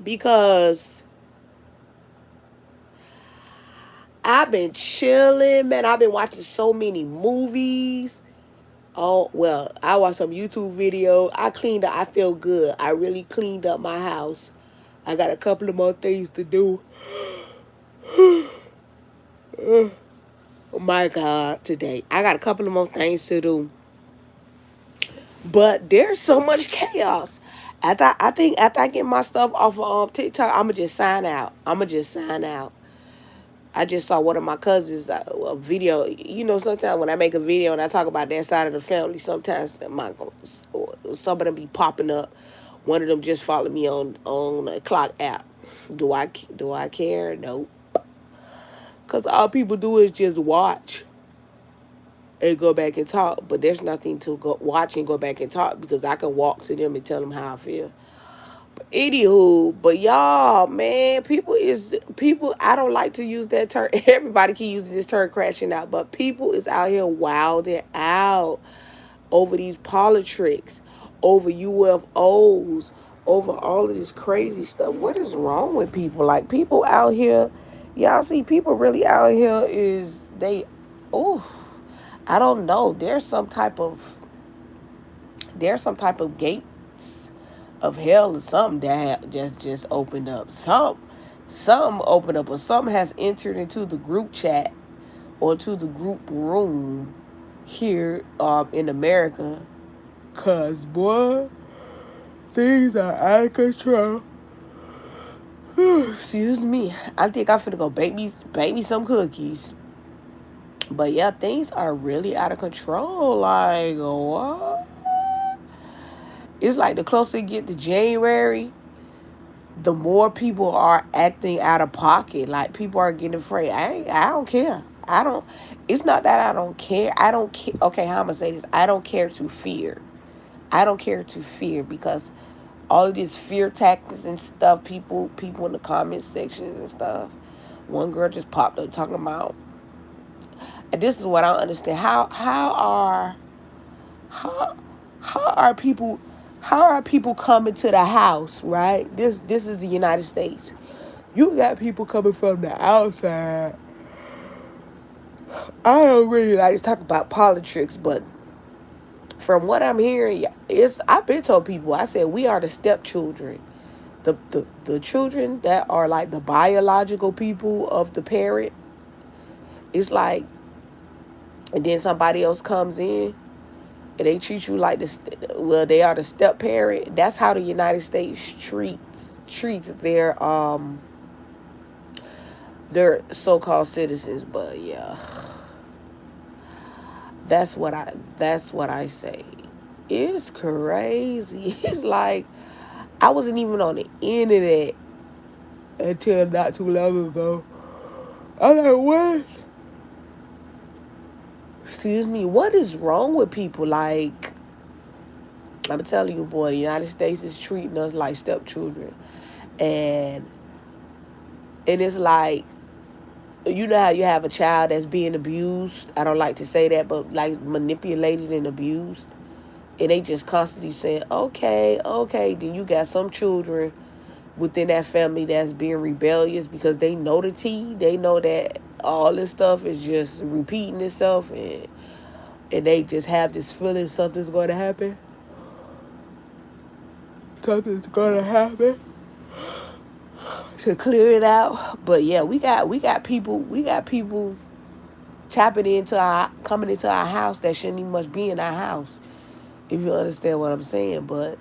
because I've been chilling, man. I've been watching so many movies. Oh, well, I watched some YouTube videos. I cleaned up. I feel good. I really cleaned up my house. I got a couple of more things to do. Oh my God, today. I got a couple of more things to do. But there's so much chaos. I think after I get my stuff off of TikTok, I'ma just sign out. I'ma just sign out. I just saw one of my cousins a video. You know, sometimes when I make a video and I talk about that side of the family, sometimes some of them be popping up. One of them just followed me on a clock app. Do I care? No, because all people do is just watch and go back and talk. But there's nothing to go watch and go back and talk because I can walk to them and tell them how I feel. Anywho, but y'all, man, people. I don't like to use that term. Everybody can use this term, crashing out, but people is out here wilding out over these politics, over UFOs, over all of this crazy stuff. What is wrong with people? Like people out here, y'all see people really out here is they. Oh, I don't know. There's some type of gates of hell or something that just opened up. Some opened up, or some has entered into the group chat or to the group room here in America. Cause boy, things are out of control. Excuse me. I think I'm finna go bake me some cookies. But yeah, things are really out of control. Like what? It's like the closer you get to January, the more people are acting out of pocket. Like people are getting afraid. I don't care. I don't. It's not that I don't care. I don't care. Okay, how I'm gonna say this? I don't care to fear. I don't care to fear because all of these fear tactics and stuff. People in the comment sections and stuff. One girl just popped up talking about. And this is what I don't understand. How how are people coming to the house, right? This is the United States. You got people coming from the outside. I don't really like to talk about politics, but from what I'm hearing, I've been told people, I said we are the stepchildren. The children that are like the biological people of the parent. It's like, and then somebody else comes in and they treat you like they are the step parent. That's how the United States treats their so-called citizens. But yeah, that's what I say. It's crazy. It's like I wasn't even on the internet until not too long ago. I'm like, what? Excuse me, what is wrong with people? Like, I'm telling you, boy, the United States is treating us like stepchildren. And it's like, you know how you have a child that's being abused? I don't like to say that, but like manipulated and abused. And they just constantly saying, okay, okay. Then you got some children within that family that's being rebellious because they know the tea. They know that all this stuff is just repeating itself, and they just have this feeling something's going to happen. Something's going to happen to clear it out. But yeah, we got people coming into our house that shouldn't even much be in our house. If you understand what I'm saying, but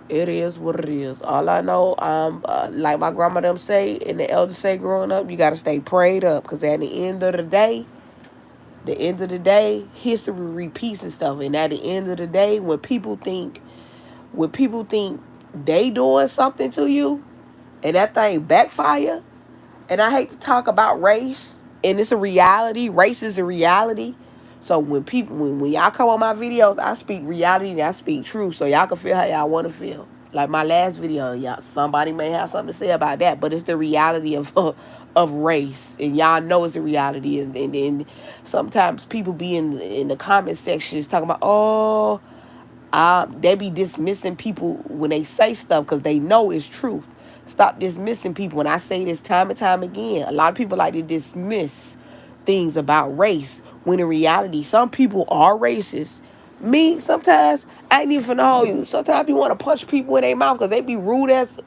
it is what it is. All I know, like my grandma them say, and the elders say growing up, you gotta stay prayed up, cause at the end of the day, history repeats and stuff. And at the end of the day, when people think they doing something to you, and that thing backfire, and I hate to talk about race, and it's a reality. Race is a reality. So when y'all come on my videos, I speak reality and I speak truth, so y'all can feel how y'all want to feel. Like my last video, y'all, somebody may have something to say about that, but it's the reality of race, and y'all know it's a reality. And, then, sometimes people be in the comment sections talking about, oh, They be dismissing people when they say stuff because they know it's truth. Stop dismissing people. When I say this time and time again, a lot of people like to dismiss things about race when in reality, some people are racist. Me, sometimes I ain't even know you. Sometimes you want to punch people in their mouth because they be rude as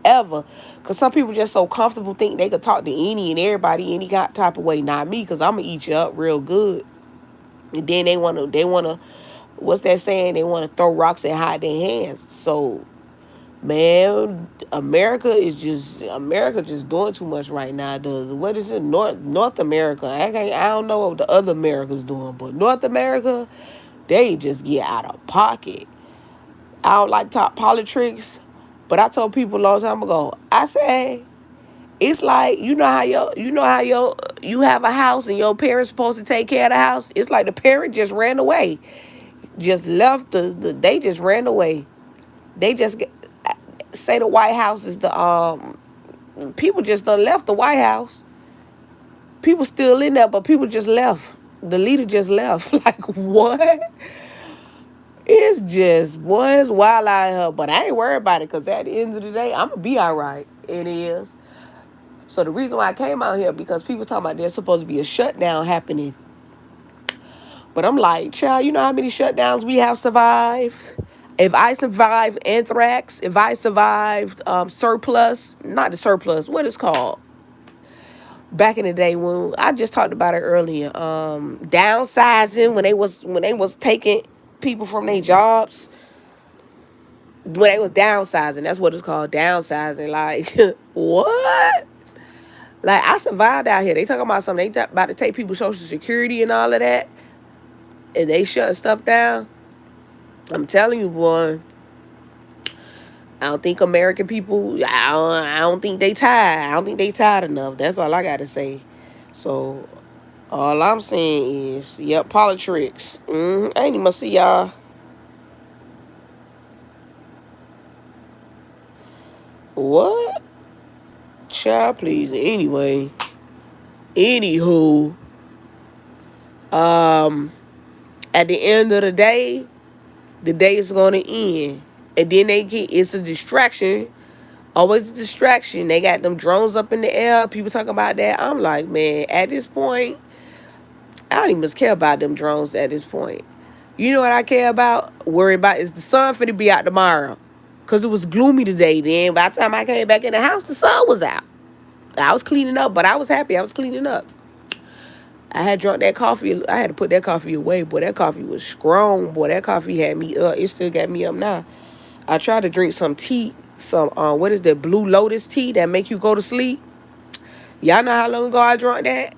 ever. Because some people just so comfortable think they could talk to any and everybody any type of way. Not me, because I'm gonna eat you up real good. And then they wanna, what's that saying? They want to throw rocks and hide their hands. So, man, America just doing too much right now. What is it? North America. I don't know what the other America's doing, but North America, they just get out of pocket. I don't like talk politics, but I told people a long time ago. I say it's like you have a house and your parents supposed to take care of the house. It's like the parent just ran away, just left they just ran away. They just say the White House is the people just done left the White House. People still in there, but people just left. The leader just left. Like, what? It's just, boy, it's wild out here. But I ain't worried about it because at the end of the day, I'm going to be all right. It is. So the reason why I came out here, because people talking about there's supposed to be a shutdown happening. But I'm like, child, you know how many shutdowns we have survived? If I survived anthrax, if I survived surplus, not the surplus, what it's called? Back in the day when I just talked about it earlier, downsizing when they was taking people from their jobs, when they was downsizing, that's what it's called, downsizing. Like, what? Like, I survived out here. They talking about something. They about to take people's Social Security and all of that, and they shutting stuff down. I'm telling you, boy. I don't think American people, I don't think they tired. I don't think they tired enough. That's all I got to say. So, all I'm saying is, yep, politics. I ain't even see y'all. What? Child, please. Anyway. Anywho. At the end of the day is going to end. And then it's a distraction. Always a distraction. They got them drones up in the air. People talking about that. I'm like, man, at this point, I don't even care about them drones at this point. You know what I care about? Worry about is the sun finna be out tomorrow. Because it was gloomy today then. By the time I came back in the house, the sun was out. I was cleaning up, but I was happy I was cleaning up. I had drunk that coffee. I had to put that coffee away. Boy, that coffee was strong. Boy, that coffee had me up. It still got me up now. I tried to drink some tea. Some, what is that? Blue Lotus tea that make you go to sleep. Y'all know how long ago I drank that?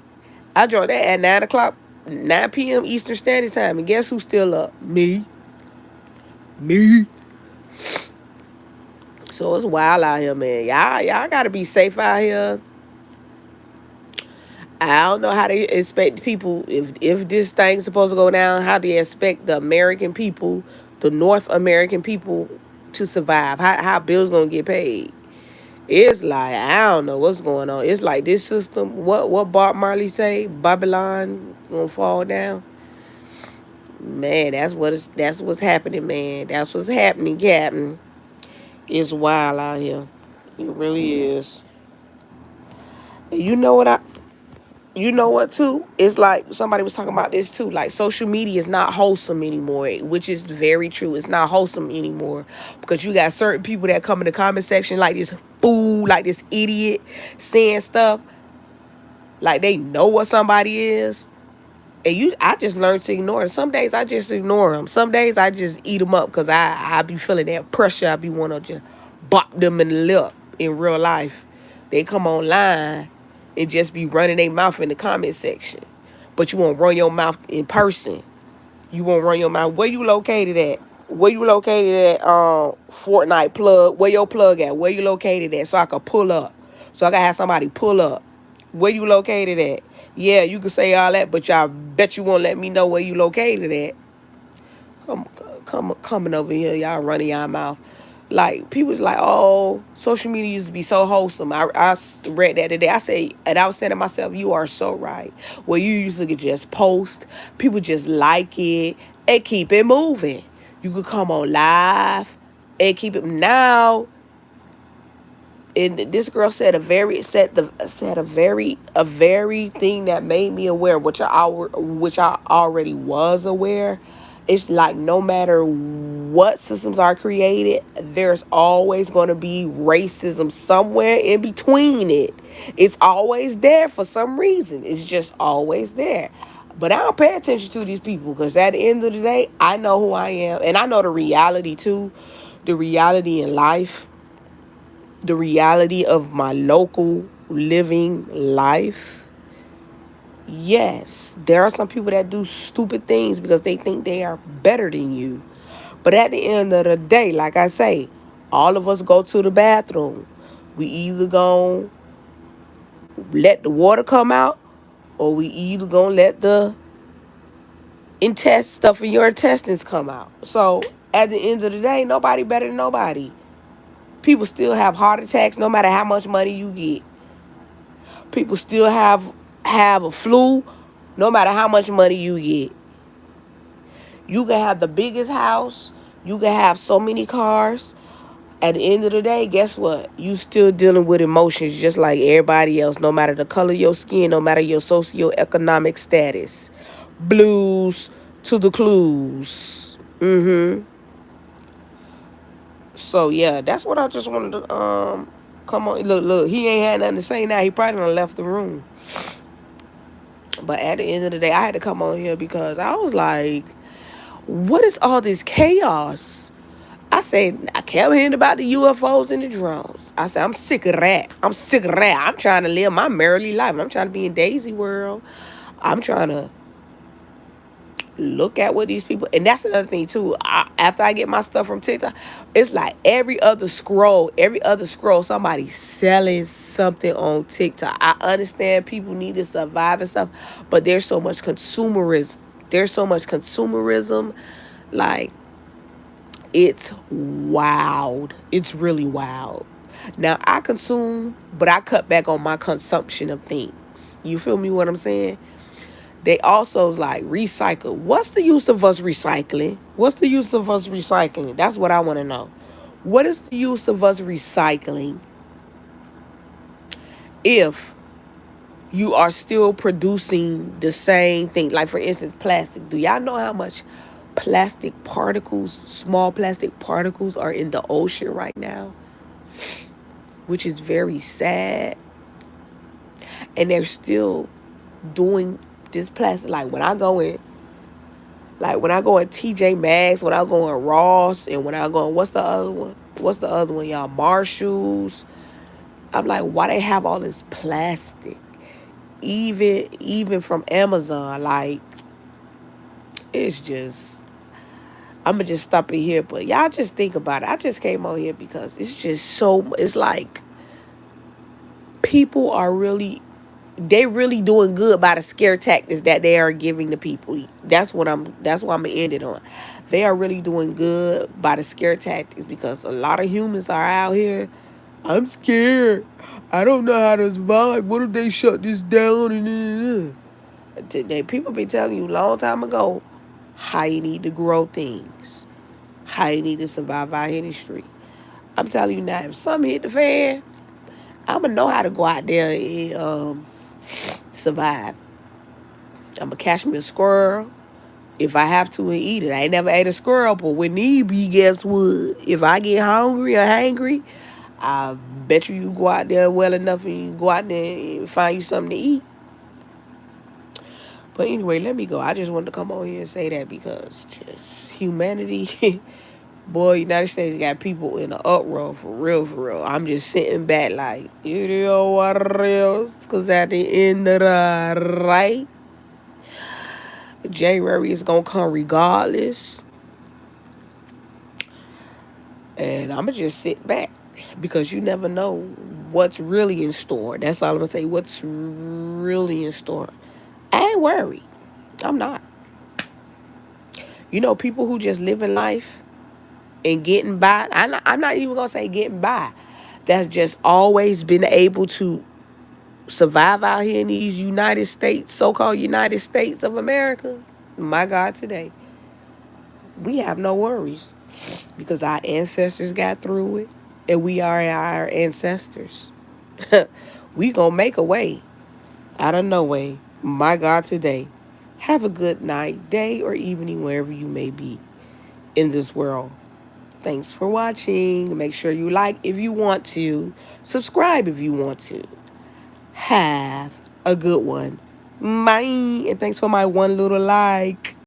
I drank that at 9 o'clock, 9 p.m. Eastern Standard Time. And guess who's still up? Me. So it's wild out here, man. Y'all gotta be safe out here. I don't know how they expect people, if this thing's supposed to go down, how do they expect the American people, the North American people to survive? How bills gonna get paid? It's like, I don't know what's going on. It's like this system, what Bob Marley say? Babylon gonna fall down? Man, that's what's happening, man. That's what's happening, Captain. It's wild out here. It really is. And you know what too? It's like somebody was talking about this too. Like, social media is not wholesome anymore, which is very true. It's not wholesome anymore because you got certain people that come in the comment section like this fool, like this idiot, saying stuff like they know what somebody is. And I just learned to ignore them. Some days I just ignore them. Some days I just eat them up because I be feeling that pressure. I be wanting to just bop them in the lip in real life. They come online and just be running their mouth in the comment section. But you won't run your mouth in person. You won't run your mouth. Where you located at? Where you located at, Fortnite plug? Where your plug at? Where you located at? So I could pull up. So I gotta have somebody pull up. Where you located at? Yeah, you can say all that, but y'all bet you won't let me know where you located at. Coming over here, y'all running y'all mouth. Like, people's like, oh, social media used to be so wholesome. I read that today. I say, and I was saying to myself, you are so right. Well, you used to just post, people just like it and keep it moving. You could come on live and keep it. Now, and this girl said a very thing that made me aware, which I already was aware. It's like, no matter what systems are created, there's always going to be racism somewhere in between it. It's always there for some reason. It's just always there. But I don't pay attention to these people, because at the end of the day, I know who I am, and I know the reality too, the reality in life, the reality of my local living life. Yes, there are some people that do stupid things because they think they are better than you. But at the end of the day, like I say, all of us go to the bathroom. We either gonna let the water come out, or we either gonna let the stuff in your intestines come out. So at the end of the day, nobody better than nobody. People still have heart attacks no matter how much money you get. People still have a flu no matter how much money you get. You can have the biggest house. You can have so many cars. At the end of the day, guess what? You still dealing with emotions just like everybody else, no matter the color of your skin, no matter your socioeconomic status. Blues to the clues. So yeah, that's what I just wanted to come on. Look, he ain't had nothing to say now. He probably done left the room. But at the end of the day, I had to come on here because I was like, what is all this chaos? I said, I kept hearing about the UFOs and the drones. I said, I'm sick of that. I'm trying to live my merrily life. I'm trying to be in Daisy World. I'm trying to look at what these people, and that's another thing too. After I get my stuff from TikTok, it's like every other scroll, somebody's selling something on TikTok. I understand people need to survive and stuff, but there's so much consumerism. Like, it's wild. It's really wild. Now, I consume, but I cut back on my consumption of things. You feel me what I'm saying? They also like recycle. What's the use of us recycling? That's what I want to know. What is the use of us recycling if you are still producing the same thing? Like, for instance, plastic. Do y'all know how much small plastic particles are in the ocean right now? Which is very sad. And they're still doing this plastic. Like, when I go in TJ Maxx, when I go in Ross, and when I go in, what's the other one, y'all? Marshalls. I'm like, why they have all this plastic? Even from Amazon, like, it's just, I'ma just stop it here. But y'all just think about it. I just came on here because it's like people are really, they really doing good by the scare tactics that they are giving the people. That's what I'm gonna end it on. They are really doing good by the scare tactics, because a lot of humans are out here. I'm scared. I don't know how to survive. What if they shut this down? People been telling you a long time ago how you need to grow things, how you need to survive out here in the street. I'm telling you now, if something hit the fan, I'm gonna know how to go out there and survive. I'm gonna catch me a squirrel if I have to and eat it. I ain't never ate a squirrel, but when need be, guess what? If I get hungry or hangry, I bet you go out there well enough and you go out there and find you something to eat. But anyway, let me go. I just wanted to come on here and say that because just humanity, boy, United States got people in an uproar for real. I'm just sitting back like, you know what else? Because at the end of the right, January is going to come regardless. And I'm going to just sit back because you never know what's really in store. That's all I'm going to say. What's really in store. I ain't worried. I'm not. You know, people who just live in life, and getting by. I'm not even gonna say getting by. That's just always been able to survive out here in these United States, so-called United States of America. My God, today we have no worries because our ancestors got through it, and we are our ancestors. We gonna make a way out of no way. My God, today. Have a good night, day, or evening, wherever you may be in this world. Thanks for watching. Make sure you like if you want to, subscribe if you want to. Have a good one. Bye. And thanks for my one little like.